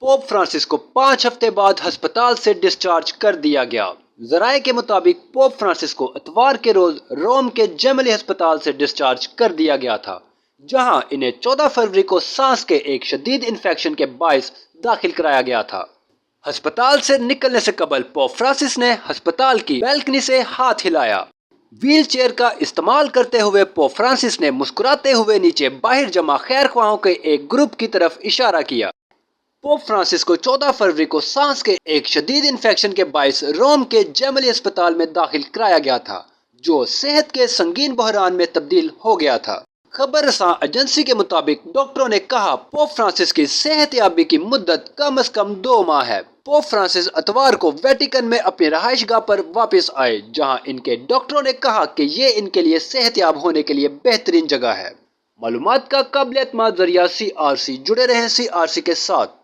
Pope Francis کو 5 ہفتے بعد ہسپتال سے ڈسچارج کر دیا گیا۔ ذرائع کے مطابق پوپ فرانسس کو اتوار کے روز روم کے جیملی ہسپتال سے ڈسچارج کر دیا گیا تھا، جہاں انہیں 14 فروری کو سانس کے ایک شدید انفیکشن کے باعث داخل کرایا گیا تھا۔ ہسپتال سے نکلنے سے قبل پوپ فرانسس نے ہسپتال کی بیلکنی سے ہاتھ ہلایا۔ ویل چیئر کا استعمال کرتے ہوئے پوپ فرانسس نے مسکراتے ہوئے نیچے باہر جمع خیر خواہوں کے ایک گروپ کی طرف اشارہ کیا۔ پوپ فرانسس کو 14 فروری کو سانس کے ایک شدید انفیکشن کے باعث روم کے جیملی ہسپتال میں داخل کرایا گیا تھا، جو صحت کے سنگین بحران میں تبدیل ہو گیا تھا۔ خبر رساں ایجنسی کے مطابق ڈاکٹروں نے کہا پوپ فرانسس کی صحت یابی کی مدت کم از کم 2 ماہ ہے۔ پوپ فرانسس اتوار کو ویٹیکن میں اپنی رہائش گاہ پر واپس آئے، جہاں ان کے ڈاکٹروں نے کہا کہ یہ ان کے لیے صحت یاب ہونے کے لیے بہترین جگہ ہے۔ معلومات کا قابل اعتماد ذریعہ CRC، جڑے رہیں CRC کے ساتھ۔